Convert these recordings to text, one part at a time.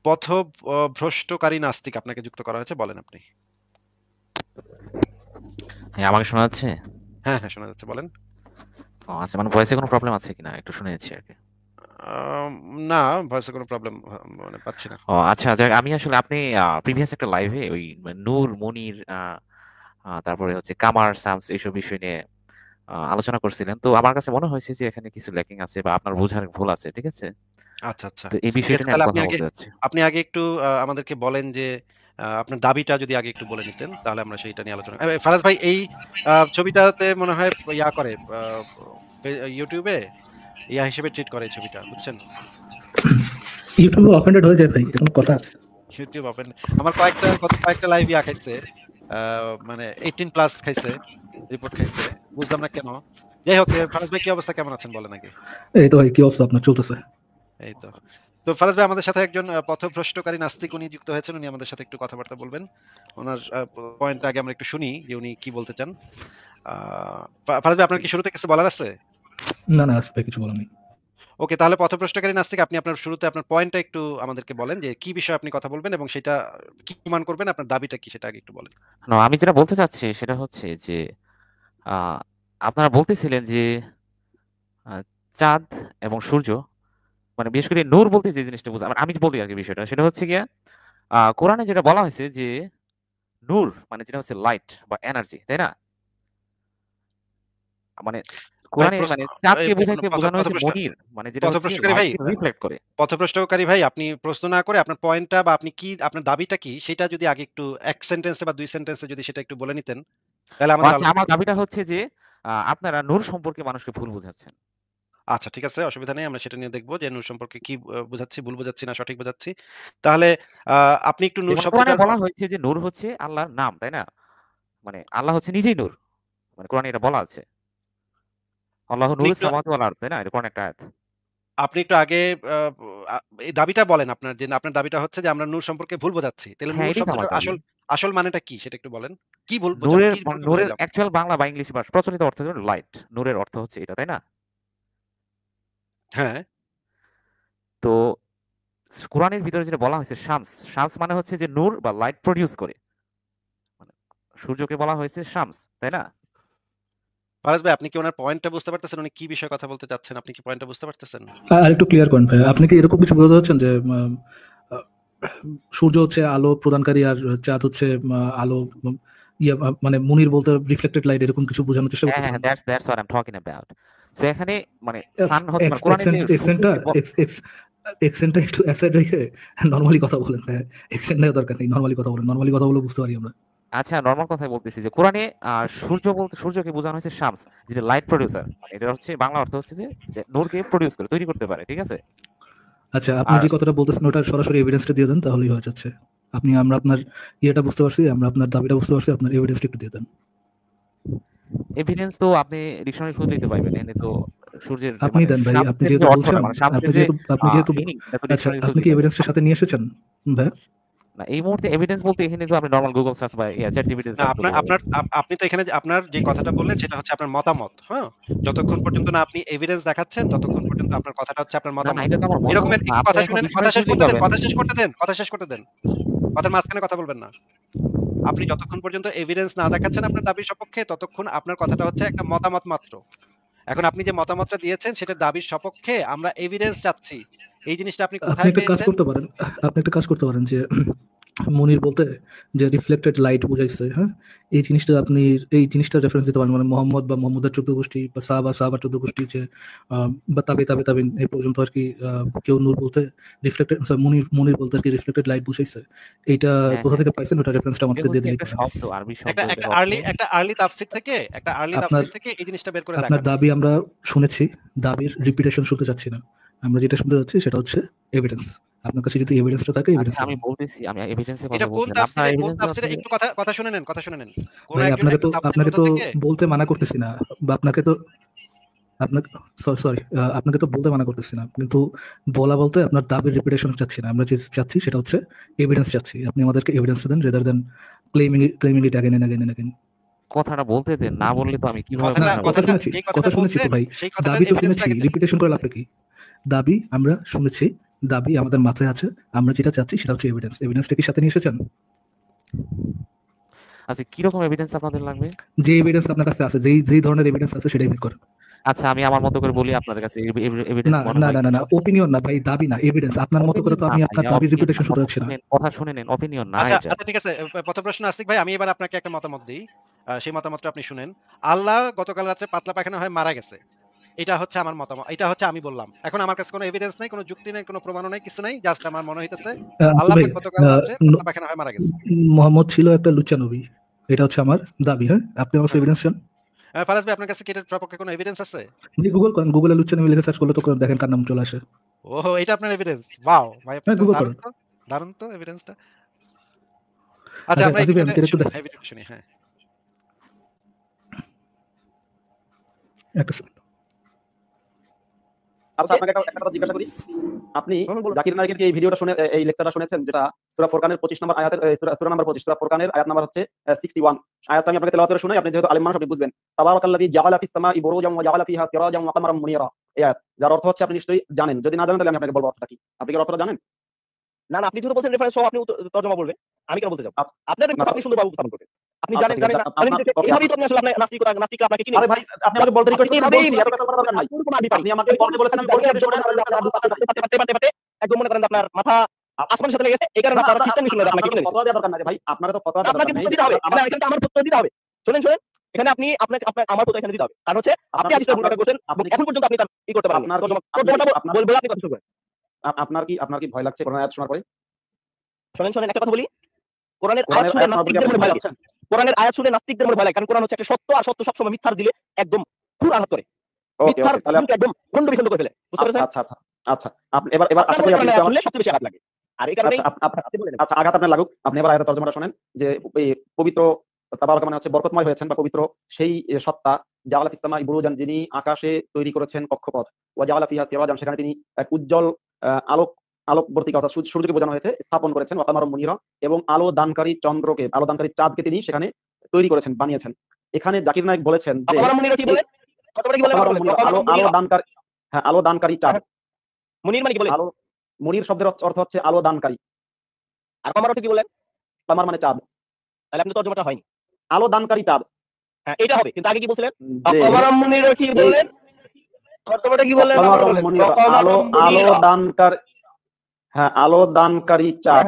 পথভ্রষ্টকারী নাস্তিক আপনাকে যুক্ত করা হয়েছে, বলেন আপনি। হ্যাঁ, আমাকে শোনা যাচ্ছে? হ্যাঁ হ্যাঁ, শোনা যাচ্ছে, বলেন। ও আচ্ছা, মানে ভয়েসে কোনো প্রবলেম আছে কিনা একটু শুনে নিচ্ছি আর কি। আম, না, ভয়েসে কোনো প্রবলেম মানে পাচ্ছি না। ও আচ্ছা, আমি আসলে আপনি প্রিভিয়াস একটা লাইভে ওই নূর মনির তারপরে হচ্ছে কামার সামস এইসব বিষয় নিয়ে আলোচনা করছিলেন, তো আমার কাছে মনে হয়েছে যে এখানে কিছু ল্যাকিং আছে বা আপনার বোঝার ভুল আছে, ঠিক আছে? আচ্ছা আচ্ছা, তো এই ঠিক বিষয়টা আছে, নিয়ে আমি তাহলে কথা বলতে চাচ্ছি। আপনি আগে একটু আমাদেরকে বলেন যে আপনার দাবিটা যদি আগে একটু বলে নিতেন, তাহলে আমরা সেইটা নিয়ে আলোচনা ফারাজ ভাই, এই ছবিটাতে মনে হয় ইয়া করে ইউটিউবে ইয়া হিসেবে ট্রিট করে এই ছবিটা, বুঝছেন? ইউটিউবে অফেন্ডেড হয়ে যায় ভাই, এটা কোনো কথা? ইউটিউব ওপেন, আমার গত কয়েকটা লাইভ ইয়া খাইছে, মানে 18 প্লাস খাইছে, রিপোর্ট খাইছে, বুঝলাম না কেন। যাই হোক, ফারাজ ভাই কি অবস্থা, কেমন আছেন বলেন আগে। এই তো ভাই, কি অবস্থা আপনার চলতেছে? এই তো। তো ফারাজ ভাই, আমাদের সাথে একজন পথভ্রষ্টকারী নাস্তিক উনি যুক্ত হয়েছেন, উনি আমাদের সাথে একটু কথাবার্তা বলবেন। ওনার পয়েন্ট আগে আমরা একটু শুনি যে উনি কি বলতে চান। ফারাজ ভাই, আপনার কি শুরুতে কিছু বলার আছে? না না, ভাই কিছু বলার নেই। ওকে, তাহলে পথভ্রষ্টকারী নাস্তিক, আপনি আপনার শুরুতে আপনার পয়েন্টটা একটু আমাদেরকে বলেন যে কি বিষয়ে আপনি কথা বলবেন এবং সেটা কি প্রমাণ করবেন, আপনার দাবিটা কি সেটা আগে একটু বলেন। না, আমি যেটা বলতে চাচ্ছি সেটা হচ্ছে যে আহ, আপনারা বলতেছিলেন যে আহ, চাঁদ এবং সূর্য, মানে বিশেষ করে নূর বলতে যে জিনিসটা বোঝা, আমি বলি আর কি বিষয়টা, সেটা হচ্ছে গিয়া কোরআনে যেটা বলা হয়েছে যে নূর মানে যেটা হচ্ছে লাইট বা এনার্জি, তাই না? মানে ভাই কোরআনে প্রশ্ন, মানে চাঁদকে কোনো বোঝাইতে বোঝানো হয়েছে মনির, মানে যেটা হচ্ছে পথভ্রষ্টকারী ভাই, লাইটকে রিফ্লেক্ট করে। পথভ্রষ্টকারী ভাই, আপনি প্রশ্ন না করে আপনার পয়েন্টটা বা আপনি কি আপনার দাবিটা কি সেটা যদি আগে একটু এক সেন্টেন্সে বা দুই সেন্টেন্সে যদি সেটা একটু বলে নিতেন, তাহলে আমাদের আচ্ছা, আলোচনা। আমার দাবিটা হচ্ছে যে আপনারা নূর সম্পর্কে মানুষকে ভুল বোঝাচ্ছেন। আচ্ছা ঠিক আছে, অসুবিধা নেই, আমরা সেটা নিয়ে দেখবো যে নূর সম্পর্কে কি বুঝাচ্ছি, ভুল বোঝাচ্ছি না সঠিক বোঝাচ্ছি। তাহলে আপনি একটু নূর যেমন কোরআনে শব্দটার বলা হয়েছে যে নূর হচ্ছে আল্লাহর নাম, তাই না? মানে আল্লাহ হচ্ছে নিজেই নূর, মানে কোরআনে এটা বলা আছে। আল্লাহ আপনি নূরুস একটু সামাওয়াতি ওয়াল আরদ, তাই না? এটা কোরআন একটা আয়াত। আপনি একটু আগে আহ, এই দাবিটা বলেন, আপনার যে আপনার দাবিটা হচ্ছে যে আমরা নূর সম্পর্কে ভুল বোঝাচ্ছি, তাহলে হ্যাঁ, নূর এটাই তো আমার শব্দটার দাবি। আসল আসল মানেটা কি সেটা একটু বলেন। কি ভুল বোঝাম, নূরের কি ভুলটা নূরের বুঝাইলাম? অ্যাকচুয়াল বাংলা বা ইংলিশ ভাষা প্রচলিত অর্থ হলো লাইট। নূরের অর্থ হচ্ছে এটা, তাই না? হ্যাঁ, তো কোরআনের ভিতরে যেটা বলা হয়েছে শামস, শামস মানে হচ্ছে যে নূর বা লাইট প্রডিউস করে। মানে সূর্যকে বলা হয়েছে শামস, তাই না? ফারাজ ভাই, আপনি কি ওনার পয়েন্টটা বুঝতে পারতেছেন, উনি কি বিষয়ে কথা বলতে চাচ্ছেন, আপনি কি পয়েন্টটা বুঝতে পারতেছেন? আর একটু ক্লিয়ার করেন ভাই, আপনি কি এরকম কিছু বোঝাতে চাচ্ছেন যে আহ, সূর্য হচ্ছে আলো প্রদানকারী আর চাঁদ হচ্ছে আলো, মানে মুনির বলতে রিফ্লেক্টেড লাইট, এরকম কিছু বোঝানোর চেষ্টা হ্যাঁ, হ্যাঁ, করতেছেন? That's what I am talking about. So এখানে মানে সান হচ্ছে মানে কোরআনে যে এক্সেন্ট এক্সেন্টটা সূর্যকে এক্স এক্স এক্সেন্টটা একটু অ্যাসাইড রেখে নর্মালি কথা বলেন ভাই। এক্সেন্ট নেওয়ার দরকার নেই, নর্মালি কথা বলেন, নর্মালি কথা বলে বুঝতে পারি আমরা। আচ্ছা, নরমাল কথাই বলতেছি যে কোরআনে সূর্য বলতে সূর্যকে বোঝানো হয়েছে শামস, যেটা লাইট প্রডিউসার, মানে এটা হচ্ছে বাংলা অর্থ হচ্ছে যে নূরকে প্রডিউস করে, তৈরি করতে পারে, ঠিক আছে? আচ্ছা, আপনি আর যে কথাটা বলতেছেন ওটার সরাসরি এভিডেন্সটা দিয়ে দেন, তাহলেই হয়ে যাচ্ছে। আমরা আপনার ইয়েটা বুঝতে পারছি, আমরা আপনার দাবিটা বুঝতে পারছি, আপনার এভিডেন্সটা একটু দিয়ে দেন। এভিডেন্স তো আপনি ডিকশনারি খুঁজলেই তো পাইবেন, এখানে তো সূর্যের যে আপনি মানে দেন ভাই, আপনি শামসের যে যেহেতু অর্থটা বলছেন, মানে শামসের আপনি যে যেহেতু আপনি যেহেতু মিনিং, এটা তো আচ্ছা, ডিকশনারি আপনি খুঁজলেই কি পাইবেন। এভিডেন্সটা সাথে নিয়ে এসেছেন ভাই? না, এই মুহূর্তে এভিডেন্স বলতে এখানে তো আপনি নরমাল গুগল সার্চ বা চ্যাট জিপিটি না, সার্চ আপনার করতে পারবেন। আপনার আপনি তো এখানে আপনার যে কথাটা বললেন সেটা হচ্ছে আপনার মতামত, হ্যাঁ? যতক্ষণ পর্যন্ত না আপনি এভিডেন্স দেখাচ্ছেন ততক্ষণ পর্যন্ত আপনার কথাটা হচ্ছে আপনার না, না, মতামত। এটা তো আমার মতামত এরকমের না, একটু আপনি কথা এখন শুনেন, কথা ডিকশনারি শেষ খুঁজলেই করতে দেন, পাবেন। কথা শেষ করতে দেন, কথা শেষ করতে দেন। কথার মাঝখানে কথা বলবেন না। আপনি যতক্ষণ পর্যন্ত এভিডেন্স না দেখাচ্ছেন আপনার দাবির সপক্ষে, ততক্ষণ আপনার কথাটা হচ্ছে একটা মতামত মাত্র। এখন আপনি যে মতামতটা দিয়েছেন সেটা দাবির সপক্ষে, আমরা এভিডেন্স চাচ্ছি। এই জিনিসটা আপনি আপনি কোথায় একটা কাজ পেয়েছেন? করতে পারেন, যে মুনির বলতে যে রিফ্লেক্টেড লাইট বুঝাইছে, হ্যাঁ, এই জিনিসটা রেফারেন্স দিতে পারেন, মানে মোহাম্মদ বা মোহাম্মদের 14 গোষ্ঠী বা সাহাবা 14 গোষ্ঠী যে বা তাবিন এই পর্যন্ত আর কি, কেউ নূর বলতে রিফ্লেক্টেড, মুনির বলতে আর কি রিফ্লেক্টেড লাইট বুঝাইছে। এইটা হ্যাঁ, কোথা হ্যাঁ, থেকে পাইছেন, ওটা রেফারেন্সটা এটা আমাকে দিয়ে হচ্ছে দিলেই একটা পারেন। শব্দ, আরবি শব্দ, একটা এটার অর্থ একটা আর্লি তাফসীর থেকে, আপনার এই জিনিসটা বের করে আপনার দেখান। দাবি আমরা শুনেছি, দাবির রিপিটেশন শুনতে চাচ্ছি না। আমরা যেটা শুনতে চাচ্ছি সেটা হচ্ছে এভিডেন্স। আপনার কাছে যদি এভিডেন্সটা থাকে, আচ্ছা, এভিডেন্সটা আমি দেন। বলতেছি, আমি এভিডেন্সের কথা এটা বলছি না, আপনার কোন এভিডেন্স তাফসীরে, হচ্ছে একটু কথা শুনে নেন, কথা শুনে নেন। কোন ভাই, একজন একটা তাফসীর আপনাকে গ্রন্থ তো থেকে। বলতে মানা করতেছি না, বা আপনাকে তো আপনাকে সরি, আপনাকে তো বলতে মানা করতেছি না, কিন্তু বলা বলতে আপনার দাবির রিপিটেশন চাচ্ছি না। আমরা যে চাচ্ছি সেটা হচ্ছে এভিডেন্স চাচ্ছি। আপনি আমাদেরকে এভিডেন্স দেন, rather than claiming it again and again and again. কথাটা বলতে দেন, না বললে তো আমি কিভাবে না, কথাটা বলতে পারবো? যেই কথাটা কথা শুনেছি তো বলছেন ভাই। সেই কথাটার দাবি তো এভিডেন্সটা শুনেছি, আগে দেন। রিপিটেশন করে লাভ কি? দাবি আমরা শুনেছি, দাবি আমাদের মাথায় আছে, আমরা যেটা চাচ্ছি সেটা হচ্ছে এভিডেন্স। এভিডেন্সটা কি সাথে নিয়ে এসেছেন? আচ্ছা, কিরকম এভিডেন্স আপনাদের লাগবে? যে এভিডেন্স আপনার কাছে আছে, যেই ধরনের এভিডেন্স আছে সেটাই বের করেন। আচ্ছা, আমি আমার মতো করে বলি, আপনাদের কাছে এভিডেন্স না মনে না হয় না না না, কি? ওপিনিয়ন না ভাই, দাবি না, এভিডেন্স। আপনার মতো করে তো Opinion না আমি ভাইয়া, আপনার দাবির opinion রিপিটেশন না। শুনতে পাচ্ছি না। কথা শুনে নেন, অপিনিয়ন না আচ্ছা এটা। আচ্ছা ঠিক আছে। প্রথম প্রশ্ন আস্তিক ভাই, আমি এবার আপনাকে একটা মতামত দিই। সেই মতামতটা আপনি শুনেন। আল্লাহ গতকাল রাত্রে পাতলা পায়খানা হয়ে মারা গেছে। এটা হচ্ছে আমার মতামত। এটা হচ্ছে আমি বললাম। এখন আমার কাছে কোনো এভিডেন্স নাই, কোনো যুক্তি নাই, কোনো প্রমাণও নাই, কিছু নাই। জাস্ট আমার মনে হইতেছে আল্লাহ ভাই, পাক গতকাল রাত্রে পাতলা পায়খানা হয়ে মারা গেছে। মোহাম্মদ ছিল একটা লুচ্চা নবী, এটা হচ্ছে আমার দাবি। হ্যাঁ, আপনি আমার হ্যাঁ। এভিডেন্স চান? ফারাজ ভাই, আপনার কাছে কি এটার সপক্ষে কোনো এভিডেন্স আছে? আপনি গুগল করেন, গুগলে লুচ্চা নবী লিখে সার্চ করলে তো দেখেন কার নাম চলে আসে। ওহো, এটা আপনার এভিডেন্স? ওয়াও ভাই, আপনি হ্যাঁ, তো গুগল দারুণ করেন। তো, দারুণ তো এভিডেন্সটা। আচ্ছা, আচ্ছা আমরা আসিফ ভাই, একটু আমি একটু শুনি, হ্যাঁ, ভিডিওটা শুনি, হ্যাঁ। একটা সেকেন্ড। আচ্ছা, আপনাকে একটা কথা জিজ্ঞাসা করি। আপনি জাকির নায়েকের কি এই ভিডিওটা শুনে, এই লেকচারটা শুনেছেন, যেটা সূরা ফুরকানের 25 নম্বর আয়াতের, সূরা নাম্বার 25, সূরা ফুরকানের আয়াত নাম্বার হচ্ছে 61। আয়াতটা আমি আপনাকে তেলাওয়াত করে শোনাই, আপনি যেহেতু আলেম মানুষ আপনি বুঝবেন। তাবারাকাল্লাযী জাআলা ফিস সামাই বুরুজাম ওয়া জাআলা ফিহা সিরাজাম ওয়া কামারাম মুনিরা। এই আয়াত, যার অর্থ হচ্ছে আপনি নিশ্চয়ই জানেন। যদি না জানেন তাহলে আমি আপনাকে বলবো অর্থটা কি। আপনি কি অর্থটা জানেন? না, না, আপনি যেহেতু বলছেন রেফারেন্স সহ, আপনি তর্জমা বলবেন। আমি কেন বলতে যাব? আচ্ছা, আপনার না, আপনি সুন্দরভাবে উপস্থাপন করবেন। আপনি আচ্ছা, জানেন ঠিক জানেন আছে। না, জানেন আপনার যে ওকে, এইভাবেই তো আপনি আসলে নাস্তিকরা আপনাকে কিনে আরে ভাই, আপনি আমাকে বলতে রিকোয়েস্ট করছেন, এইভাবেই বলছি, এত কথা বলার দরকার নাই। পুরো আরবি পারি। আপনি আমাকে বলতে বলেছেন, আমি বলছি, আপনি শুনেন, পাতে একদম মনে করেন যে আপনার মাথা আসমানের সাথে লেগেছে, এই কারণে আপনারা খ্রিস্টান মিশনারি আপনাকে কিনে ফতোয়া দেওয়ার দরকার নাই ভাই, আপনার তো ফতোয়া দেওয়ার আপনাকে দরকার ফতোয়া নেই। দিতে হবে। আমার এখানে আমার ফতোয়া দিতে হবে। শুনেন শুনেন, এখানে আপনি আপনাকে আমার ফতোয়া এখানে দিতে হবে। কারণ হচ্ছে আপনি হাদিসটা ভুল ব্যাখ্যা করছেন, এখন পর্যন্ত আপনি তার করতে পারেন না। তর্জমাটা বলবেন, আপনি কথা শুরু করেন। আপনার কি ভয় লাগছে কোরআন আয়াত শোনার পরে? শুনেন একটা কথা বলি, কোরআনের আয়াত কোরআনের শুনে আয়াত শোনার পরে কি নাস্তিকদের আপনি মনে ভয় ভয় লাগে। পাচ্ছেন? কোরআনের আয়াত শুনে নাস্তিকদের মনে ভয় লাগে, কারণ কোরআন হচ্ছে একটা সত্য, আর সত্য সবসময় মিথ্যার দিলে একদম পুরো আঘাত করে। ওকে, মিথ্যার ওকে, তাহলে দিলকে একদম খন্ড বিখন্ড করে ফেলে। বুঝতে পেরেছেন? আচ্ছা, আচ্ছা, আচ্ছা। আপনি এবার আশা আপনার করি আপনি কোরআনের একটু আয়াত আমার, শুনলে সবচেয়ে বেশি আঘাত লাগে। আর এই কারণেই আপনি বলেন। আচ্ছা, আঘাত আপনার লাগুক। আপনি এবার আয়াতের তর্জমাটা শোনেন, যে এই পবিত্র তাবারাক মানে হচ্ছে বরকতময় হয়েছেন বা পবিত্র সেই সত্তা, জাআলা ফিস সামাই বুরুজান, যিনি আকাশে তৈরি করেছেন কক্ষপথ, ওয়া জাআলা ফিহা সিরাজাম, সেখানে তিনি এক উজ্জ্বল আলোকবর্তিকা অর্থাৎ সূর্যকে বোঝানো হয়েছে, স্থাপন করেছেন, ওয়া কামারাম মুনিরা, এবং আলো দানকারী চন্দ্রকে, আলো দানকারী চাঁদকে তিনি সেখানে তৈরি করেছেন, বানিয়েছেন। এখানে জাকির নায়েক বলেছেন যে কতবার মুনিরা কি বলেন? কতবার কি বলেন? আলো দানকারী, হ্যাঁ, আলো দানকারী চাঁদ। মুনির মানে কি বলেন? আলো, মুনির শব্দের অর্থ হচ্ছে আলো দানকারী। আর কমার অর্থ কি বলেন? কামার মানে চাঁদ। তাহলে আপনি তর্জমাটা হয়নি। আলো দানকারী চাঁদ, হ্যাঁ, এটা হবে। কিন্তু আগে কি বলছিলেন? যে কমারাম মুনিরা কি বলেন? তর্জমাটা কি বলেন? কামারাম মুনিরা, আলো দানকারী, হ্যাঁ, আলো দানকারী চাঁদ।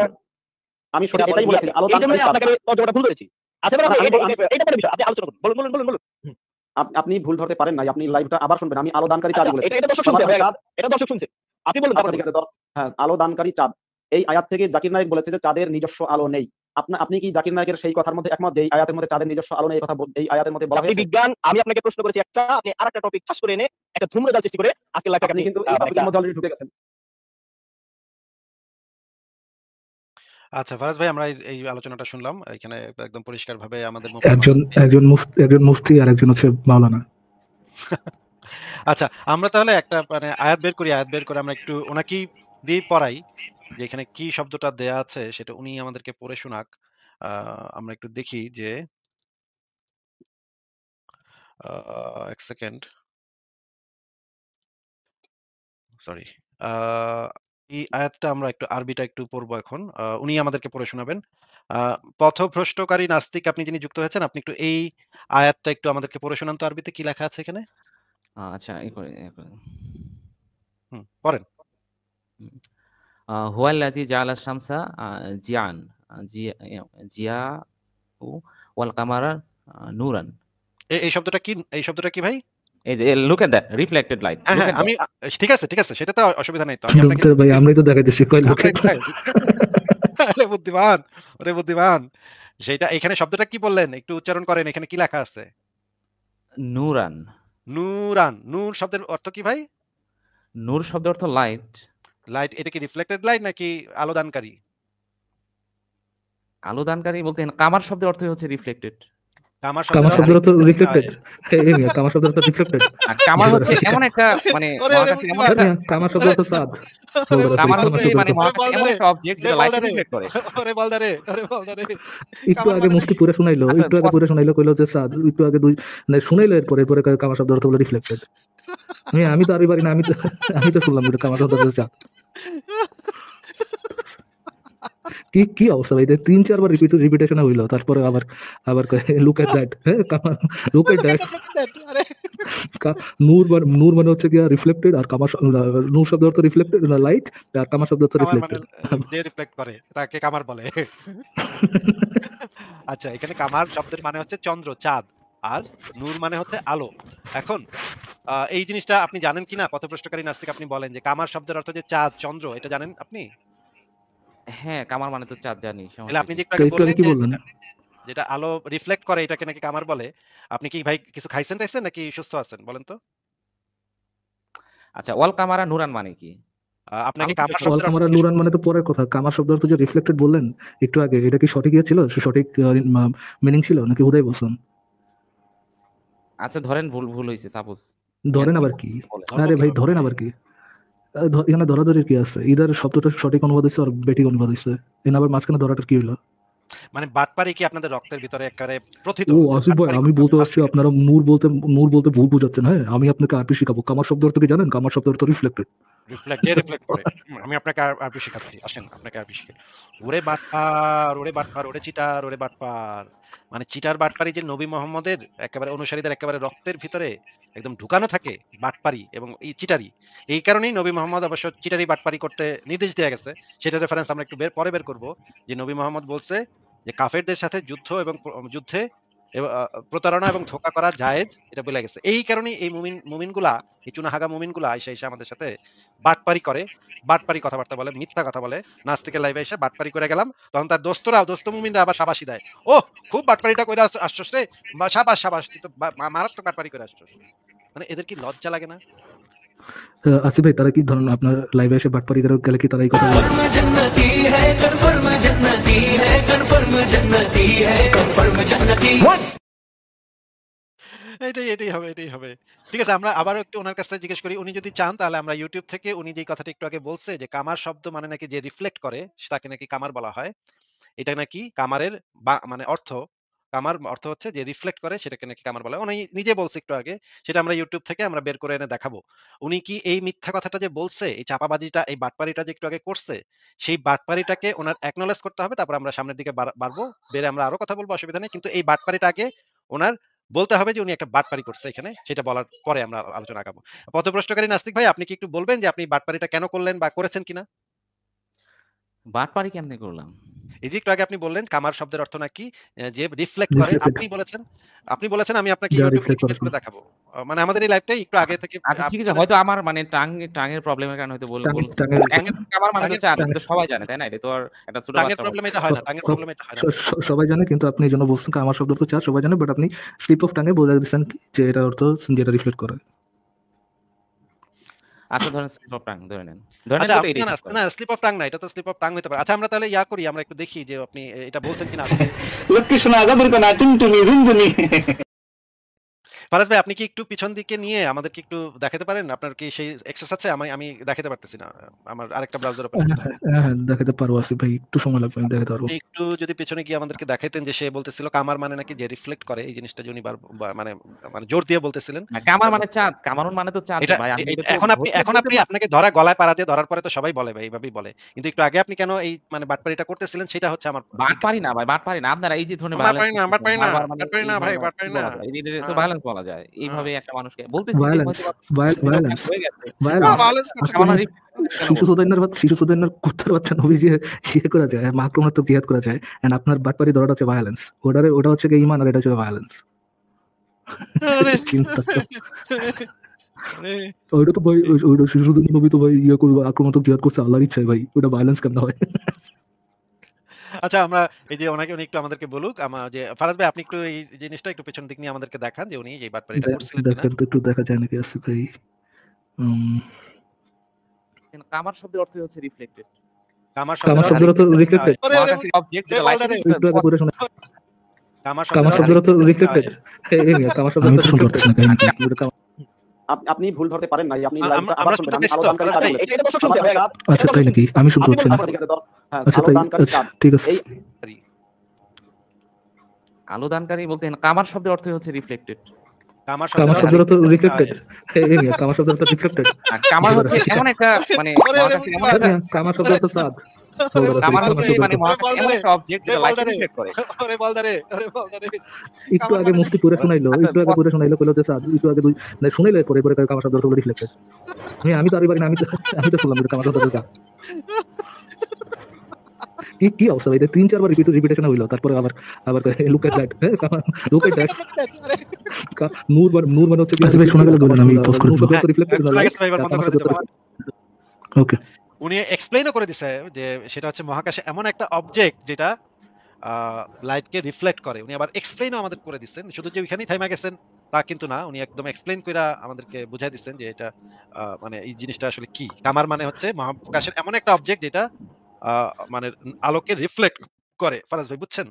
আমি সঠিক এটাই বলেছি, আলো দানকারী চাঁদ। আপনাকে তর্জমাটা ভুল করেছি। আচ্ছা, এটা পরে বিষয়, আপনি আলোচনা করুন। বলুন। আপনি ভুল ধরতে পারেন নাই, আপনি লাইভটা আবার শুনবেন। আমি আলো দানকারী চাঁদ বলেছি। এটা দর্শক শুনছে, এটা দর্শক শুনছে। আপনি বলুন। আচ্ছা, ঠিক আছে, হ্যাঁ, আলো দানকারী চাঁদ। এই আয়াত থেকে জাকির নায়েক বলেছে যে চাঁদের নিজস্ব আলো নেই। আপনি কি জাকির নায়েকের সেই কথার মধ্যে একমত, যে এই আয়াতের মধ্যে চাঁদের নিজস্ব আলো নেই, এই কথা এই আয়াতের মধ্যে বলা হয়েছে? বিজ্ঞান, আমি আপনাকে প্রশ্ন করেছি একটা, আপনি আরেকটা টপিক চাষ করে এনে একটা ধূম্রজাল সৃষ্টি করে আজকে লাইভটাকে আপনি কিন্তু এই টপিকের মধ্যে অলরেডি ঢুকে গেছেন। আচ্ছা ফারাজ ভাই, আমরা এই আলোচনাটা শুনলাম। এখানে একদম পরিষ্কারভাবে আমাদের একজন মুফতি আর একজন হচ্ছে মাওলানা। আচ্ছা, আমরা তাহলে একটা মানে আয়াত বের করে আমরা একটু ওনাকেই দিয়ে পড়াই, যে এখানে কি শব্দটা দেয়া আছে সেটা উনি আমাদেরকে পড়ে শোনাক। আমরা একটু দেখি যে এক সেকেন্ড, সরি। এই আয়াতটা আমরা একটু আরবিটা একটু পড়বো এখন। উনি আমাদেরকে পড়ে শোনাবেন। পথভ্রষ্টকারী নাস্তিক, আপনি যিনি যুক্ত হয়েছেন, আপনি একটু এই আয়াতটা একটু আমাদেরকে পড়ে শোনান তো, আরবিতে কি লেখা আছে এখানে? আচ্ছা, পড়েন। হুয়াল্লাযী জাআলা শামসা জিয়ান ওয়াল কামারা নূরান। এই শব্দটা কি ভাই? এই যে look at that reflected light. হ্যাঁ, আমি ঠিক আছে, সেটা তো অসুবিধা নেই তো। আমি আপনাকে ভাই, আমরাই তো দেখাইতেছি কয় লোকে। আরে বুদ্ধিমান, সেটা এখানে শব্দটা কি বললেন একটু উচ্চারণ করেন। এখানে কি লেখা আছে? নূরান। নূর শব্দের অর্থ কি ভাই? নূর শব্দের অর্থ লাইট। এটা কি রিফ্লেক্টেড লাইট নাকি আলোদানকারী? আলোদানকারী বলতে কামার শব্দের অর্থই হচ্ছে রিফ্লেক্টেড। কামার শব্দের অর্থ রিফ্লেক্টেড। কামার শব্দের অর্থ রিফ্লেক্টেড। কামার হচ্ছে এমন একটা মানে কামার শব্দের অর্থ চাঁদ। কামার হচ্ছে মানে মহাকাশে এমন একটা অবজেক্ট যেটা লাইট রিফ্লেক্ট করে। ওরে বলদারে। একটু আগে মুফতি পুরো শুনাইলো, কইলো যে চাঁদ। একটু আগে শুনাইলো, এরপরে কামার শব্দের অর্থ হলো রিফ্লেক্টেড। আমি তো আরবি পারি না, আমি তো শুনলাম কামার শব্দের অর্থ চাঁদ। কি কি অবস্থা ভাই? 3-4 বার রিপিটেশন হইলো, তারপরে আবার আবার লুক এট দ্যাট। হ্যাঁ, লুক এট দ্যাট। আরে নূর মানে হচ্ছে গিয়া রিফ্লেক্টেড, আর নূর শব্দ অর্থ রিফ্লেক্টেড না লাইট, আর কামার শব্দ অর্থ কামার মানে রিফ্লেক্টেড। যে রিফ্লেক্ট করে তাকে কামার বলে। আচ্ছা, এখানে কামার শব্দের মানে হচ্ছে চন্দ্র, চাঁদ, আর নূর মানে হচ্ছে আলো। এখন এই জিনিসটা আপনি জানেন কিনা পথভ্রষ্টকারী নাস্তিক, আপনি বলেন যে কামার শব্দের অর্থ যে চাঁদ, চন্দ্র, এটা জানেন আপনি? হ্যাঁ, কামার মানে তো চাঁদ জানি, তাহলে সমস্যা আপনি কি? যে একটু আগে একটু আগে বললেন কি যে বললেন? যেটা আলো রিফ্লেক্ট করে এটাকে নাকি কামার বলে, আপনি কি ভাই কিছু খাইছেন টাইছেন নাকি সুস্থ আছেন বলেন তো? আচ্ছা, ওয়াল কামারা নুরান মানে কি? আপনাকে আমি তো কামার দেখলাম। ওয়াল শব্দের অর্থ কামারা জিজ্ঞেস নুরান মানে করতেছি। তো পরের কথা। কামার শব্দ অর্থ যে রিফ্লেক্টেড বললেন একটু আগে, এটা কি সঠিক ছিল? সঠিক মিনিং ছিল নাকি হুদাই বলছেন? আচ্ছা ধরেন ভুল ভুল হইছে সাপোজ। ধরেন আবার কি? বলেন। ধর্ম আরে ভাই কিভাবে ধরেন হয়? আবার কি? এখানে ধরাধরির কি আছে? ইদার শব্দটা সঠিক অনুবাদ হয়েছে আর বেঠিক অনুবাদ হয়েছে, এখানে আবার মাঝখানে ধরাটার কি হলো? মানে বাটপারি কি আপনাদের রক্তের ভিতরে একেবারে প্রথিত ও যে আসিফ ভাই, বাটপারি আমি করতে বলতে হবে পারছি নাস্তিকের? আপনারা নূর বলতে ভুল বুঝাচ্ছেন। হ্যাঁ, আমি আপনাকে আরবি শিখাবো। কামার শব্দ অর্থ কি জানেন? কামার শব্দ অর্থ রিফ্লেক্টেড। যে রিফ্লেক্ট করে। আমি আপনাকে আরবি শিখাচ্ছি। আসেন আপনাকে আরবি শিখাই। ওরে বাটপার, ওরে বাটপার, ওরে চিটার, ওরে বাটপার। মানে চিটার বাটপারি যে নবী মোহাম্মদের একেবারে অনুসারীদের একেবারে রক্তের ভিতরে একদম ঢুকানো থাকে বাটপারি এবং এই চিটারি। এই কারণেই নবী মোহাম্মদ অবশ্য চিটারি বাটপারি করতে নির্দেশ দেয়া গেছে। সেটার রেফারেন্স আমরা একটু পরে বের করব। যে নবী মোহাম্মদ বলছে যে কাফেরদের সাথে যুদ্ধ এবং যুদ্ধে প্রতারণা এবং ধোঁকা করা জায়েজ, এটা বলে গেছে। এই কারণেই এই মুমিনগুলা, এই চুনাহাগা মুমিনগুলা এসে আমাদের সাথে বাটপারি করে, বাটপারি কথাবার্তা বলে, মিথ্যা কথা বলে। নাস্তিকের লাইভে এসে বাটপারি করে গেলাম, তখন তার দোস্ত মুমিনরা আবার শাবাশি দেয়। ওহ, খুব বাটপারিটা কইরা আসছস রে, শাবাশ শাবাশ, তুই তো মারাত্মক বাটপারি করে আসছস। মানে এদের কি লজ্জা লাগে না? আসিফ ভাই, তারা কি ধরেন আপনার লাইভে এসে বাটপারি করে গেলে কি তারা এই কথা বলে? कन्फर्म जन्नती है, कन्फर्म जन्नती है, कन्फर्म जन्नती है, कन्फर्म जन्नती। এটাই হবে। ঠিক আছে, আমরা আবারও একটু ওনার কাছ থেকে জিজ্ঞেস করি। উনি যদি চান তাহলে আমরা YouTube থেকে উনি যেই কথাটা একটু আগে বলছে যে কামার শব্দ মানে নাকি যে রিফ্লেক্ট করে তাকে নাকি কামার বলা হয়। এটা নাকি কামারের মানে কামার অর্থ হচ্ছে যে রিফ্লেক্ট করে, সেটাকে নাকি কামার বলা হয়। উনি নিজে বলছে একটু আগে, সেটা আমরা YouTube থেকে আমরা বের করে এনে দেখাবো। উনি কি এই মিথ্যা কথাটা যে বলছে, এই চাপাবাজিটা, এই বাটপারিটা যে একটু আগে করছে, সেই বাটপারিটাকে ওনার অ্যাকনলেজ করতে হবে। তারপর আমরা সামনের দিকে বাড়বো। বেড়ে আমরা আরো কথা বলবো, অসুবিধা নেই। কিন্তু এই বাটপারিটা আগে ওনার বলতে হবে যে উনি একটা বাটপারি করছে এখানে। সেটা বলার পরে আমরা আলোচনা আগাবো। পথভ্রষ্টকারী নাস্তিক ভাই, আপনি কি একটু বলবেন যে আপনি বাটপারিটা কেন করলেন বা করেছেন কিনা? বাটপারি কেমনে করলাম? এই যে একটু আগে আপনি বললেন কামার শব্দের অর্থ নাকি যে রিফ্লেক্ট করে। রিফ্লেক্টেড, আপনি বলেছেন আমি আপনাকে যা YouTube রিফ্লেক্ট থেকে করে। বের করে দেখাবো। মানে আমাদের এই লাইভটাই একটু আগে থেকে আচ্ছা ঠিক আছে, পিছনে হয়তো আমার মানে টাঙের প্রবলেমের কারণে হয়তো টাঙ্গের বলছি। টাঙ্গের টাঙের কামার মানে তো টাঙের চাঁদ, টাঙ্গের এটা তো সবাই জানে, তাই না? এটা তো আর একটা ছোট টাঙের বাচ্চা প্রবলেম বলে। এটা হয় না। টাঙের প্রবলেম এটা হয় না। সবাই জানে, কিন্তু আপনি এই জন্য বলছেন কামার শব্দ অর্থ চাঁদ, সবাই জানে, বাট আপনি স্লিপ অফ টাঙ্গে বোঝা দিচ্ছেন কি যে এটা অর্থ যেটা রিফ্লেক্ট করে। আচ্ছা ধরেন স্লিপ অফ টাং ধরে নেন। ধরে নেন আচ্ছা, বলতে এটাই ঠিক না স্লিপ অফ টাং না, এটা তো স্লিপ অফ টাং হতে পারে। আচ্ছা, আমরা তাহলে করি, আমরা একটু দেখি যে আপনি এটা বলছেন কিনা আসলে। লক্ষ্মী শোনা আজাদের কানা টুনটুনি ঝুনঝুনি। ফারাজ ভাই, আপনি কি একটু পিছন দিকে নিয়ে আমাদেরকে একটু দেখাতে পারেন? আপনার কি সেই অ্যাক্সেস আছে? আমি দেখাতে পারতেছি না। আমার আরেকটা ব্রাউজার ওপেন করতে হবে। হ্যাঁ, দেখাতে পারবো আসিফ ভাই, একটু সময় লাগবে, আমি দেখাতে পারবো। আপনি একটু যদি পেছনে গিয়ে আমাদেরকে দেখাইতেন যে সে বলতেছিল কামার মানে নাকি যে রিফ্লেক্ট করে, এই জিনিসটা যে উনি মানে মানে জোর দিয়ে বলতেছিলেন। না, কামার মানে চাঁদ, কামারুন মানে তো চাঁদ এটা ভাই। আমি এটা তো এখন আপনি আপনাকে ধরা গলায় পাড়া দিয়ে ধরার পরে তো সবাই বলে ভাই, এইভাবেই বলে। কিন্তু একটু আগে আপনি কেন এই মানে বাটপারিটা করতেছিলেন সেটা হচ্ছে আমার বাটপারি না ভাই, বাটপারি না। আপনারা এই যে ধরনের বাটপারি ভায়োলেন্স না, করতেছেন, বাটপারি না, বারবার মানে বাটপারি না ভাই, এইভাবে বাটপারি কি না। বলা যায়? এটা তো হ্যাঁ, ভায়োলেন্স বলা যায়। হ্যাঁ। এইভাবে একটা মানুষকে বলতেছি যে ভায়োলেন্স, হয়তো ভায়োলেন্স, হয়ে গেছে। ভায়োলেন্স। ভায়োলেন্স করছে আমার আপনি কেন শিশু সুদাইনার কুত্তার বাচ্চা নবী যে ইয়ে করা যায়, আক্রমণাত্মক জিহাদ করা যায়, এন্ড আপনার বাটপারি ধরাটা হচ্ছে ভায়োলেন্স। ওটা হচ্ছে কি ঈমান, আর এটা হচ্ছে ভায়োলেন্স। আরে চিন্তা করো। আরে ওইটা তো ভাই, ওইটা শিশু সুদাইনার নবী তো ভাই ইয়ে করবে, আক্রমণাত্মক জিহাদ করছে আল্লাহর ইচ্ছায় ভাই, ওটা ভায়োলেন্স কেমন হয়? আচ্ছা, আমরা এই যে উনি একটু আমাদেরকে বলুক। যে ফারাজ ভাই, আপনি একটু এই জিনিসটা একটু পেছন দিক নিয়ে আমাদেরকে দেখান যে উনি এই বাটপারিটা করছিলেন কিনা। দেখেন তো একটু দেখা যায় নাকি আসিফ ভাই? কামার শব্দের অর্থ হচ্ছে রিফ্লেক্টেড। কামার কামার শব্দের অর্থ রিফ্লেক্টেড। আরে, আরে, মহাকাশিক অবজেক্ট এ যেটা লাইট বলদারে। একটু আগে করে শোনা। কামার কামার শব্দের অর্থ রিফ্লেক্টেড। এই মিয়া, কামার শব্দের অর্থ শুনতে পাচ্ছি না কাহিনী কি? ওটা কামার। আপনি ভুল ধরতে পারেন নাই। আপনি আমরা আবার শুনতে শুনবেন। আমি পাচ্ছি আলো তো, দানকারী ফারাজ চাঁদ ভাই। বলেছি। এটা তো শুনছে ভাই। আচ্ছা তাই নাকি? আমি শুনতে আপনি পাচ্ছি না। বলুন, ঠিক আছে, হ্যাঁ, আচ্ছা আলো তাই, দানকারী আচ্ছা চাঁদ। ঠিক আছে। এই আলোদানকারী বলতে কামার শব্দের অর্থ হচ্ছে রিফ্লেক্টেড। কামার কামার শব্দের শব্দের অর্থ রিফ্লেক্টেড। এই মিয়া, কামার শব্দের অর্থ রিফ্লেক্টেড। আর কামার হচ্ছে এমন একটা মানে ওরে, ওরে, মহাকাশিক এমন আরে একটা মিয়া, কামার শব্দের অর্থ চাঁদ। ওরে ওরা বলদারে, কামার কামার হচ্ছে শব্দ মানে হচ্ছে। ওরে মহাকাশ এমন বলদারে, একটা অবজেক্ট ওরে যেটা লাইটকে বলদারে, রিফ্লেক্ট করে। ওরে বলদারে, ওরে বলদারে। একটু কামার আগে মানে মুফতি পড়ে শোনাইলো, আচ্ছা একটু আগে পড়ে শোনাইলো কইলো যে স্যার একটু আগে শুনাইলে পরে পরে কামার শব্দ হলো রিফ্লেক্টেড। আমি তো আরবি পারি না, আমি তো শুনলাম এটা কামার শব্দ হচ্ছে। কি অবস্থা ভাই, ৩-৪ বার রিপিটেশন হইলো, তারপরে আবার আবার look at that, look at that. নূর মানে হচ্ছে কি? আচ্ছা ভাই শোনা গেল বলেন, আমি পজ করে দিলাম। হ্যাঁ, রিফ্লেক্টেড না শোনা লাইট, গেছে ভাই, এবার বন্ধ কামার করে শব্দ দিতে পারেন। ওকে। উনি এক্সপ্লেইনও করে দিছে যে সেটা হচ্ছে মহাকাশে এমন একটা অবজেক্ট যেটা লাইটকে রিফ্লেক্ট করে। উনি আবার এক্সপ্লেইনও আমাদের করে দিচ্ছেন। শুধু যে ওইখানেই থাইমা গেছেন তা কিন্তু না। উনি একদম এক্সপ্লেইন কইরা আমাদেরকে বুঝাই দিচ্ছেন যে এটা মানে এই জিনিসটা আসলে কি। কামার মানে হচ্ছে মহাকাশের এমন একটা অবজেক্ট যেটা আ মানে আলোকে রিফ্লেক্ট করে। ফারাজ ভাই বুঝছেন?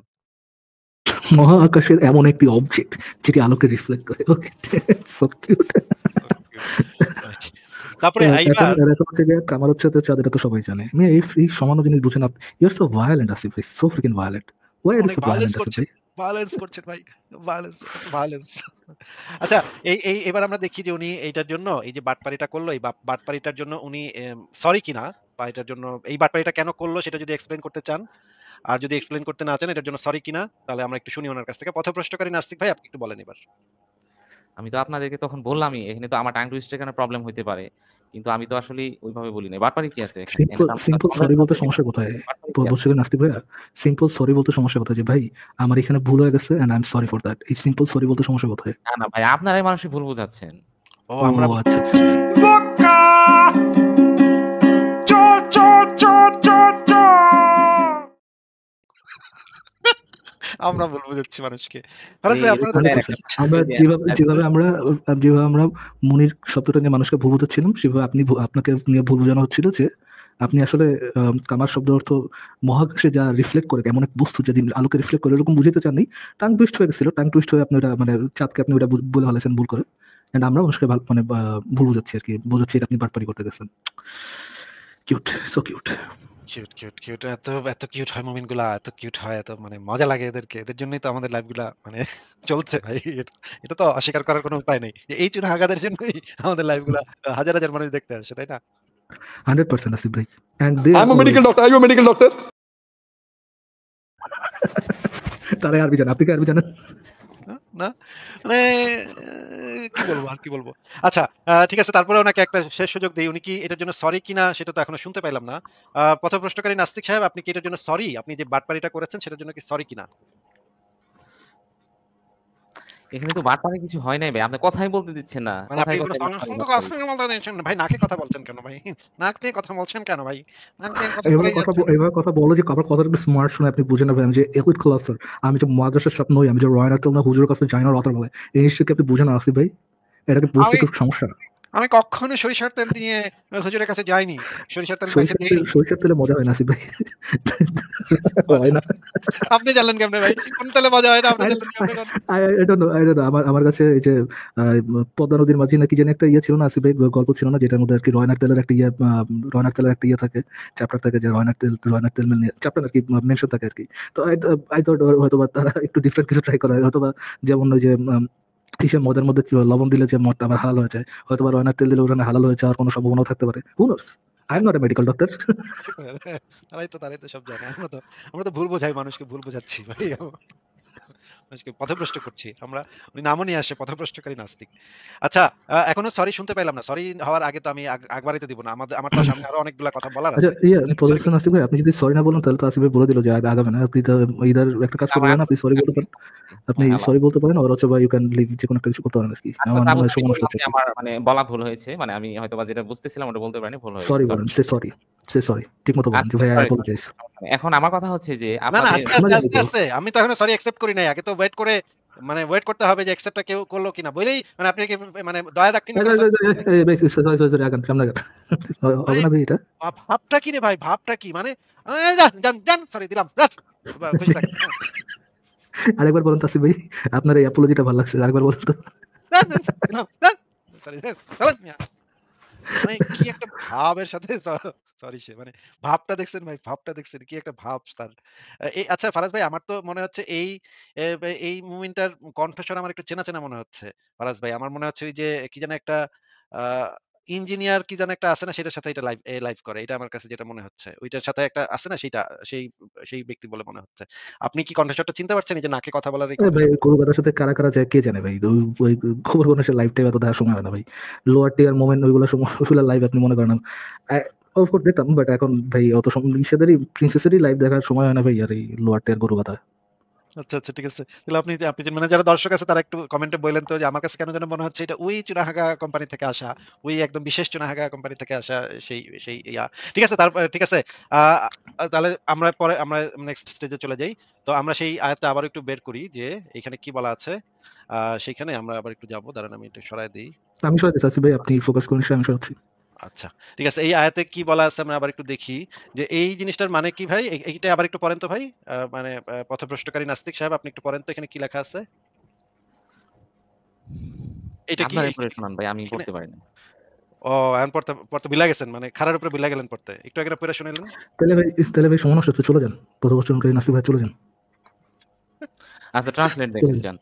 মহাকাশের এমন একটি অবজেক্ট যেটি আলোকে রিফ্লেক্ট করে। ওকে, সো কিউট। তারপরে এখন এইবার এখন হচ্ছে যে কামার হচ্ছে তো চাঁদ, এটা তো সবাই জানে। আমি এই সামান্য জিনিস বুঝেন আপনি। You are so violent Asif ভাই, so freaking violent. Why are you অনেক সো ভায়োলেন্স ভায়োলেন্ট আসিফ করছেন। ভাই? ভায়োলেন্স করছেন ভাই। Violence, violence. আচ্ছা, এবার আমরা দেখি যে উনি এইটার জন্য এই যে বাটপারিটা করলো, এই বাটপারিটার জন্য উনি সরি কিনা, বা এটার জন্য এই বাটপারিটা কেন করলো সেটা যদি এক্সপ্লেইন করতে চান, আর যদি এক্সপ্লেইন করতে না চান এটার জন্য সরি কিনা, তাহলে আমরা একটু শুনি ওনার কাছ থেকে। পথভ্রষ্টকারী নাস্তিক ভাই, আপনি একটু বলেন এবার। আমি তো আপনাদেরকে তখন বললামই এখানে তো আমার টাং টুইস্টের কারণে প্রবলেম হইতে পারে। কিন্তু আমি তো আসলেই ওইভাবে বলি নাই। বাটপারি কি আছে এখানে? এখানে তো সিম্পল সরি বলতে সমস্যা কোথায়? বাটপারি কি আছে? বলছিলেন নাস্তিক ভাইয়া, সিম্পল সরি বলতে সমস্যা কোথায়? যে ভাই আমার এখানে ভুল হয়ে গেছে and I am sorry for that. এই সিম্পল সরি বলতে সমস্যা কোথায়? না, না ভাই আপনারাই মানুষকে ভুল বুঝাচ্ছেন। ও ও আমরা আচ্ছা আচ্ছা। আমরা ভুল বুঝাচ্ছি মানুষকে। ফারাজ এই ভাই এরকম আপনারা তো দেন ঠিক একটা হান্ড্রেড আমরা এই যে যেভাবে আমরা মুনির শব্দটা নিয়ে মানুষকে ভুল বোঝাচ্ছিলাম, সেভাবে আপনাকে নিয়ে ভুল বোঝানো হচ্ছিল যে আপনি আসলে কামার শব্দের অর্থ মহাকাশে যা রিফ্লেক্ট করে, এমন এক বস্তু যেদিন আলোকে রিফ্লেক্ট করে, এরকম বুঝাতে চাননি। টাং টুইস্ট হয়ে গেছিল, টাং টুইস্ট হয়ে আপনি ওটা মানে চাঁদকে আপনি ওটা বলে ফেলেছেন ভুল করে। এন্ড আমরা মানুষকে মানে ভুল বোঝাচ্ছি আর কি, বোঝাচ্ছি এটা আপনি বাটপারি করতে গেছেন। Cute, so cute. Cute, cute, cute. এত, এত কিউট হয় মুমিনগুলা, এত কিউট হয়, এত মানে মজা লাগে এদেরকে। এদের জন্যই তো আমাদের লাইফগুলা মানে চলছে ভাই। এটা এটা তো অস্বীকার করার কোনো উপায় নেই। এই চুনাহাগাদের জন্যই আমাদের লাইফগুলা হাজার, হাজার মানুষ দেখতে আসে, তাই না? 100% আসিফ ভাই। And they I'm a medical doctor. Are you a medical doctor? তারা আরবি জানে, আপনি কি আরবি জানেন? না? মানে কি বলবো আর কি বলবো? আচ্ছা, ঠিক আছে, তারপরে ওনাকে একটা শেষ সুযোগ দেই। উনি কি এটার জন্য সরি কিনা সেটা তো এখনো শুনতে পাইলাম না। পথভ্রষ্টকারী নাস্তিক সাহেব, আপনি কি এটার জন্য সরি? আপনি যে বাটপারিটা করেছেন সেটার জন্য কি সরি কিনা? এখানে তো বাটপারি কিছু হয় নাই ভাই। আপনি কথাই বলতে দিচ্ছেন না। মানে আপনি কথায়, কোনো কথায় সঙ্গে বাটপারি, সঙ্গে বাটপারি। কথা বলতে দিচ্ছেন না। ভাই নাকে কথা বলছেন কেন ভাই? নাক দিয়ে কথা বলছেন কেন ভাই? নাক দিয়ে কথা বলেই যাচ্ছেন। এভাবে কথা বলো যে আমার কথাটা একটু স্মার্ট শুনে আপনি বুঝে নেবেন। আমি যে একুইট ক্লাসের, আমি যে মাদ্রাসার স্বপ্ন হই, আমি যে রয়্যাল না হুজুরের কাছে যাই না রাতের বেলায়, এই জিনিসটাকে আপনি বুঝে না আসিফ ভাই? এটাকে বুঝতে আমি একটু সমস্যা। আমি কখনো সরিষার তেল দিয়ে হুজুরের কাছে যাইনি। সরিষার তেল মেখে দেই। সরিষার তেলে মজা হয় না আসিফ ভাই। হয় আচ্ছা, না। আপনি জানলেন কেমনে ভাই? কোন তেলে মজা হয় না আপনি জানলেন কেমনে কোন? I don't know, I don't know. আমার কাছে এই যে পদ্মা নদীর মাঝি নাকি যেন একটা ইয়ে ছিল না আসিফ ভাই, গল্প ছিল না, যেটার মধ্যে আর কি রয়নার তেলের একটা ইয়ে, রয়নার তেলের একটা ইয়ে থাকে, চ্যাপ্টার থাকে, যে রয়নার তেল নিয়ে চ্যাপ্টার আর কি মেনশন থাকে আর কি। তো আই থট হয়তো বা তারা একটু ডিফারেন্ট কিছু ট্রাই করা হয়, হয়তো বা যেমন ওই যে এইসব মদের মধ্যে লবণ দিলে যে মদটা আবার হালাল হয়ে যায়, হয়তো বা রয়নার তেল দিলে ওখানে হালাল হয়ে যাওয়ার কোনো সম্ভাবনাও থাকতে পারে। Who knows? I am not a medical doctor. তারাই তো সব জানে। আমরা তো ভুল বোঝাই, মানুষকে ভুল বোঝাচ্ছি ভাই। মানুষকে পথভ্রষ্ট করছি। উনি নামও নিয়ে আসে, পথভ্রষ্টকারী নাস্তিক। আচ্ছা, এখনো সরি শুনতে পাইলাম না। সরি হওয়ার আগে তো আমি আগ বাড়াইতে দিব না। আমার তো সামনে আরো অনেকগুলা কথা বলার আচ্ছা আছে। সরি পরিদর্শন আসিফ ভাই, আপনি যদি সরি না বলেন তাহলে তো আসিফ ভাই বলে দিল যে আগাবে না। আপনি তো ইদার একটা কাজ করতে আমার পারেন, আপনি সরি বলতে পারেন, আপনি হ্যাঁ, সরি বলতে পারেন, আর হচ্ছে বা ইউ ক্যান লিভ, যে কোনো একটা কিছু করতে পারেন আর কি। আচ্ছা আমার মনে হয় তাবুক, আমি সমস্যা বললাম হচ্ছে। যে আমার মানে বলা ভুল হয়েছে। মানে আমি হয়তোবা যেটা বুঝতেছিলাম ওটা বলতে পারিনি, ভুল হয়ে সরি গেছে। বলেন, সে সরি ঠিক মতো বলেন যে আচ্ছা ভাই আই সরি, সরি। অ্যাপোলোজাইজ। এখন আমার কথা হচ্ছে যে না, না, আপনাদের আস্তে, শোনা আস্তে, যায়নি আস্তে, তো। আস্তে। আমি তো এখনো সরি অ্যাকসেপ্ট করি নাই। আগে তো ওয়েট করতে হবে যে অ্যাকসেপ্টটা কেউ করলো কিনা। বইলেই মানে আপনি কি মানে দয়া দাক্ষিণ্য করে সরি বলতেছেন নাকি? সরি আগান সামনে আগান। মানে হবে না ভাই এটা? ভাবটা কি রে ভাই? ভাবটা কি? মানে যান, যান, যান, সরি দিলাম। যান। খুশি থাকেন। হ্যাঁ। আরেকবার বলেন তো আসিফ ভাই, আপনার এই অ্যাপোলজিটা ভালো লাগছে, আরেকবার বলেন তো। যান, যান, দিলাম, যান। সরি, যান, চলেন মিয়া। মানে কি একটা ভাবের সাথে সরি সে মানে ভাবটা দেখছেন ভাই, ভাবটা দেখছেন কি একটা ভাব তার। আচ্ছা ফারাজ ভাই, আমার তো মনে হচ্ছে এ এই মুমিনটার কণ্ঠস্বর আমার একটু চেনা, চেনা মনে হচ্ছে। ফারাজ ভাই, আমার মনে হচ্ছে ওই যে কি যেন একটা আ ইঞ্জিনিয়ার কি যেন একটা আছে না সেটার সাথে এটা লাইভ করে। এটা আমার কাছে যেটা মনে হচ্ছে। ওইটার সাথে একটা আছে না সেইটা সেই সেই ব্যক্তি বলে মনে হচ্ছে। আপনি কি কণ্ঠস্বরটা চিনতে পারছেন? এই যে নাকে কথা বলার এই আরে ভাই কণ্ঠস্বর? গরু গাদার সাথে কারা কারা যায় কে জানে ভাই, ওই খবর মানুষের লাইভ টাইম এত দেখার সময় হয় না ভাই। লোয়ার টিয়ার মোমেন্ট ওইগুলো সময় ওইগুলো লাইভ আপনি মনে করেন অফকোর্স দেখতাম, বাট এখন ভাই অত ইসেদেরই প্রিন্সেসেরই লাইভ দেখার সময় হয় না ভাই। আর এই লোয়ার টিয়ার গরু গাদা আচ্ছা, আচ্ছা, ঠিক আছে। তাহলে আপনি মানে যারা দর্শক আছে তারা একটু কমেন্টে বললেন তো যে আমার কাছে কেন যেন মনে হচ্ছে এটা ওই চুনাহাগা কোম্পানি থেকে আসা, ওই একদম বিশেষ চুনাহাগা কোম্পানি থেকে আসা সেই সেই ইয়া। ঠিক আছে, তারপরে ঠিক আছে। তাহলে আমরা নেক্সট স্টেজে চলে যাই। তো আমরা সেই আয়াতটা আবার একটু বের করি যে এখানে কি বলা আছে। সেখানে আমরা আবার একটু যাবো। দাঁড়ান আমি একটু সরায় দিই। আমি সরাতে চাচ্ছি ভাই, আপনি ফোকাস করুন, আমি সরাচ্ছি। আচ্ছা, ঠিক আছে। এই আয়াতে কি বলা আছে আমরা আবার একটু দেখি যে এই জিনিসটার মানে কি ভাই? এইটা আবার একটু পড়েন তো ভাই। মানে পথভ্রষ্টকারী নাস্তিক সাহেব আপনি একটু পড়েন তো এখানে কি লেখা আছে? এটা কি আপনার পড়ে শোনান ভাই, আমি এখানে পড়তে পারি না। ও এখন পড়তে পড়তে বিলা গেছেন মানে খাড়ার উপরে বিলা গেলেন পড়তে। একটু আগে পড়ে শুনাইলেন। তাহলে ভাই সময় নষ্ট হচ্ছে, চলে যান। পথভ্রষ্টকারী নাসির ভাই চলে যান, আচ্ছা ট্রান্সলেট চলে দেখেন যান, যান।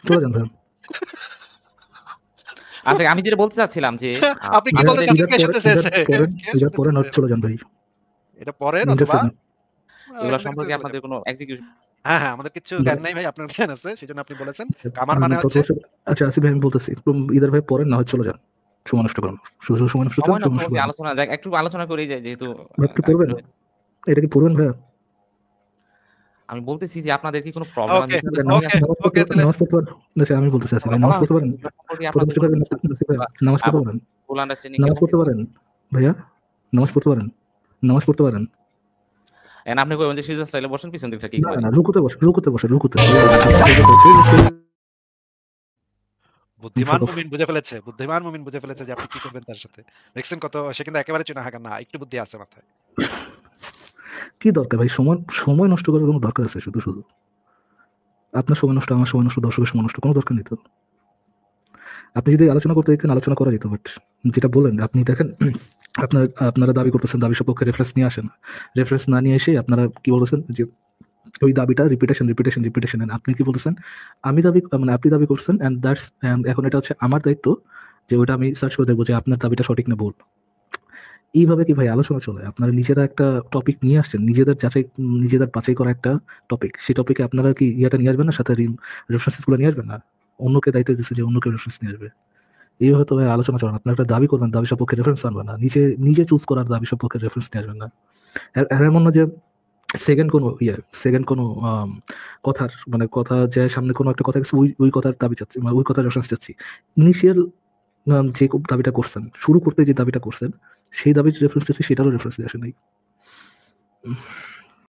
চলে যান ভাই। আচ্ছা আমি যেটা বলতে চাচ্ছিলাম যে আপনি কি ভাইয়া বলতে চাচ্ছেন? কে ইদার শুনতে চেয়েছে? পড়েন, কে ইদার শুনতে পড়েন আর চেয়েছে? চলে যান ভাই, এটা পড়েন অথবা ইন্টারেস্টেড না। এগুলা এখান থেকে সম্পর্কে চলে যান। আপনাদের কোনো এক্সিকিউশন হ্যাঁ, হ্যাঁ, আমাদের কিচ্ছু জ্ঞান ভাই নাই ভাই, আপনার জ্ঞান আছে। সেজন্য আপনি বলেছেন। কামার মানে মানে হচ্ছে আচ্ছা আসিফ ভাই আমি বলতেছি, ইদার ভাই পড়েন না হয় চলে যান, সময় নষ্ট করুন, শুধু শুধু সময় নষ্ট চান, সময় নষ্ট সময় নষ্ট করতে করুন। আলোচনা যাক, একটু আলোচনা করেই যাই যেহেতু ভাই একটু টাইম পড়বেন, রয়েছে। এটা কি পড়বেন ভাইয়া? আমি বলতেছি যে আপনাদের কি কোনো প্রবলেম ওকে, আছে? নামাজ ওকে, নামাজ ওকে পড়তে তাহলে নামাজ পড়তে পারেন? আচ্ছা আমি বলতেছি আসিফ ভাই, বলা নামাজ পড়তে হচ্ছে পারেন? এগুলো সম্পর্কে আপনাদের কোনো পথভ্রষ্টকারী নাসির ভাই নামাজ পড়তে পারেন? ফুল আন্ডারস্ট্যান্ডিং নামাজ কেমন? পড়তে পারেন ভাইয়া? নামাজ পড়তে পারেন? নামাজ পড়তে পারেন? এন্ড আপনি কইবেন যে সিজার স্টাইলে বসেন পিছন দিকটা কি না করি? না রুকুতে বসে, রুকুতে বুদ্ধিমান মুমিন বুঝে ফেলেছে। বুদ্ধিমান মুমিন বুঝে ফেলেছে যে আপনি কি করবেন তার সাথে। দেখছেন কত সে কিন্তু একেবারে চুনাহাগা না। একটু বুদ্ধি আছে মাথায়। কি দরকার ভাই, সময় নষ্ট করার কোনো দরকার আছে? শুধু শুধু আপনার সময় নষ্ট, আমার সময় নষ্ট, দর্শকের সময় নষ্ট, কোনো দরকার নেই তো। আপনি যদি আলোচনা করতে দিতেন আলোচনা করা যেত, বাট যেটা বলেন আপনি দেখেন আপনারা দাবি করতেছেন দাবি সপক্ষে রেফারেন্স নিয়ে আসেন, রেফারেন্স না নিয়ে এসে আপনারা কি বলতেছেন যে ওই দাবিটা রিপিটেশন। আপনি কি বলতেছেন? আপনি দাবি করছেন এন্ড এখন এটা হচ্ছে আমার দায়িত্ব যে ওটা আমি সার্চ করে দেখবো যে আপনার দাবিটা সঠিক না ভুল। এইভাবে কি ভাই আলোচনা চলে? আপনারা নিজেরা একটা টপিক নিয়ে আসছেন, নিজেদের বাছাই করা একটা টপিক, সেই টপিকে আপনারা কি ইয়াটা নিয়ে আসবেন না, সাথে রেফারেন্সেস গুলো নিয়ে আসবেন না? অন্যকে দায়িত্ব দিচ্ছে যে অন্যকে রেফারেন্স নিয়ে আসবে। এইভাবে তো ভাই আলোচনা চলে না। আপনারা একটা দাবি করবেন, দাবি সপক্ষে রেফারেন্স আনবেন না, নিজে চুজ করার দাবি সপক্ষে রেফারেন্স নিয়ে আসবেন না। এমন না যে সেকেন্ড কোনো কথার মানে কথা যে সামনে কোনো একটা কথা গেছে ওই কথার দাবি চাচ্ছি, মানে ওই কথার রেফারেন্স চাচ্ছি। ইনিশিয়াল যে দাবিটা করছেন, শুরু করতে যে দাবিটা করছেন সেই দাবির রেফারেন্স চাচ্ছি, সেটারও রেফারেন্স দিয়ে আসে নাই।